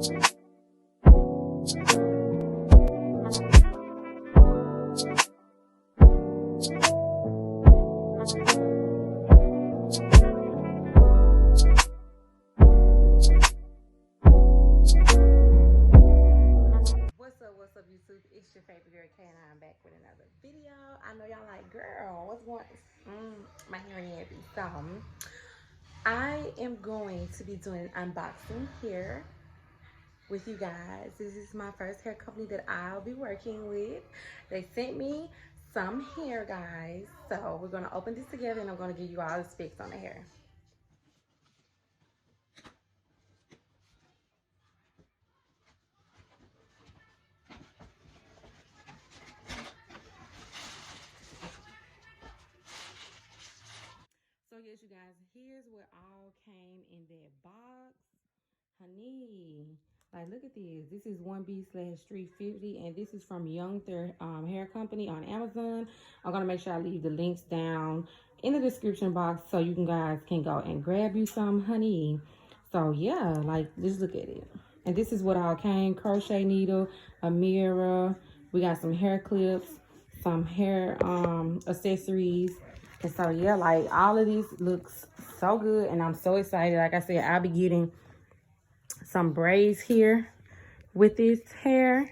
What's up, YouTube? It's your favorite girl, K, and I'm back with another video. I know y'all like, girl, what's going on? My hearing happy. So, I am going to be doing an unboxing here with you guys. This is my first hair company that I'll be working with. They sent me some hair, guys. So, we're going to open this together, and I'm going to give you all the specs on the hair. So yes, you guys, here's what all came in that box. Honey, like, look at this. This is 1B/350, and this is from Youngther Hair Company on Amazon. I'm gonna make sure I leave the links down in the description box so you guys can go and grab you some, honey. So yeah, like, just look at it. And this is what all came: crochet needle, a mirror. We got some hair clips, some hair accessories. And so yeah, like, all of these looks so good, and I'm so excited. Like I said, I'll be getting some braids here with this hair.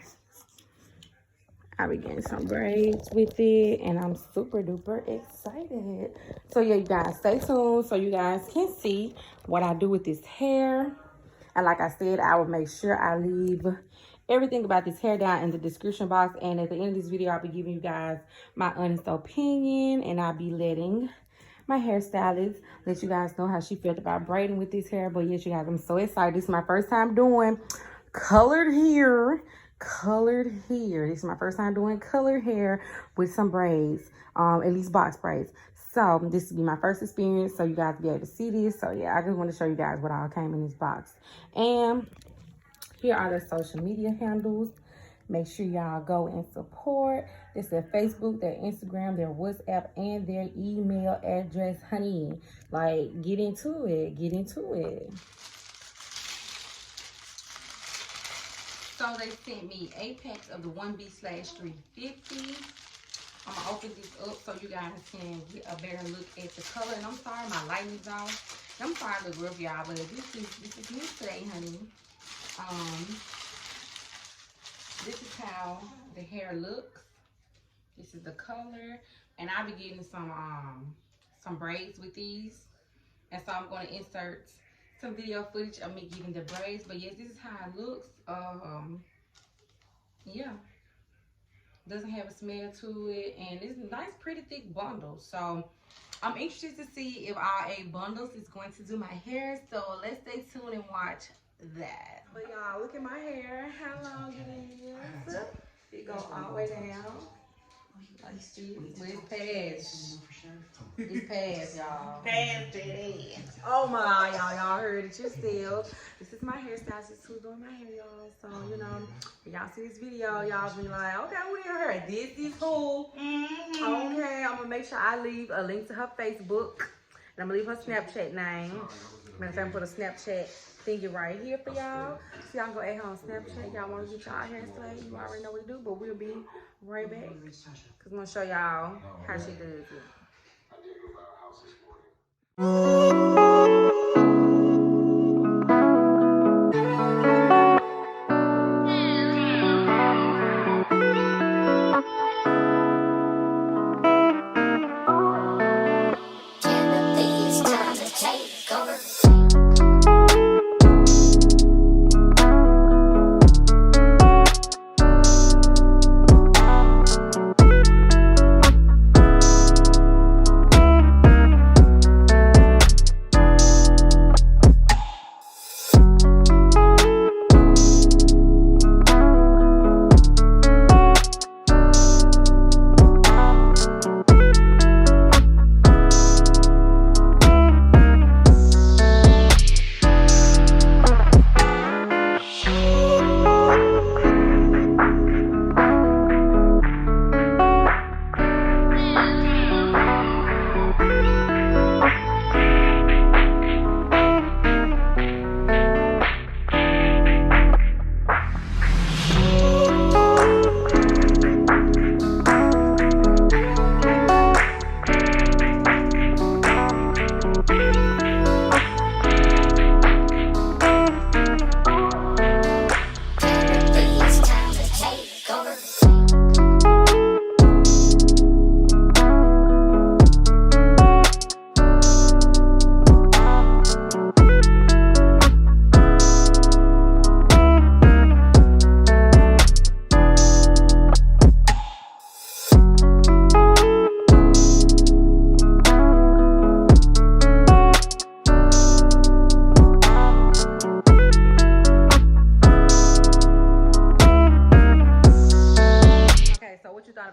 I'll be getting some braids with it, and I'm super duper excited. So yeah, you guys, stay tuned so you guys can see what I do with this hair. And like I said, I will make sure I leave everything about this hair down in the description box. And at the end of this video, I'll be giving you guys my honest opinion, and I'll be letting my hairstylist let you guys know how she felt about braiding with this hair. But yes, you guys, I'm so excited. This is my first time doing colored hair. This is my first time doing colored hair with some braids, at least box braids. So this will be my first experience, so you guys will be able to see this. So yeah, I just want to show you guys what all came in this box. And here are their social media handles. Make sure y'all go and support. It's their Facebook, their Instagram, their WhatsApp, and their email address, honey. Like, get into it. Get into it. So they sent me 8 packs of the 1B/350. I'm gonna open this up so you guys can get a better look at the color. And I'm sorry my lighting's off. I'm sorry to look rough, y'all, but this is new today, honey. This is how the hair looks. This is the color, and I'll be getting some braids with these. And so I'm going to insert some video footage of me getting the braids. But yes, this is how it looks. Yeah, doesn't have a smell to it, and it's a nice, pretty thick bundle. So I'm interested to see if our 8 bundles is going to do my hair. So let's stay tuned and watch that. But y'all, look at my hair, how long it is. It goes all the way down. Like, see, it's past. It's past, y'all. Past it. Oh my, y'all heard it yourself. This is my hairstylist who's doing my hair, y'all. So, you know, if y'all see this video, y'all be like, okay, we heard this is who. Okay, I'm gonna make sure I leave a link to her Facebook, and I'm gonna leave her Snapchat name. I'm gonna put a Snapchat thingy right here for y'all. So y'all go add her on Snapchat. Y'all want to get y'all hair slayed, you already know what to do, but we'll be right back, because I'm gonna show y'all how she does it.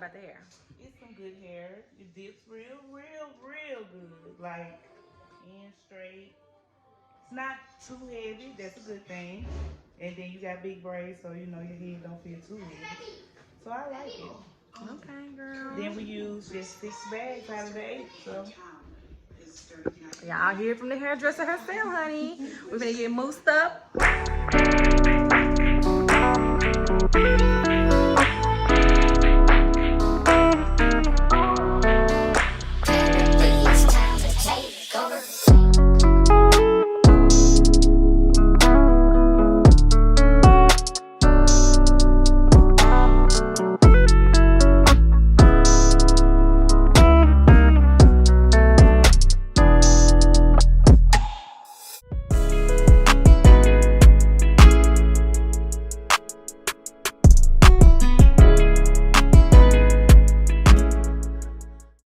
about the hair? It's some good hair. It dips real good. Like, in straight. It's not too heavy. That's a good thing. And then you got big braids, so you know your head don't feel too heavy. So I like it. Okay, girl. Then we use just 6 bags out of the 8. So y'all hear from the hairdresser herself, honey. We're gonna get moosed up.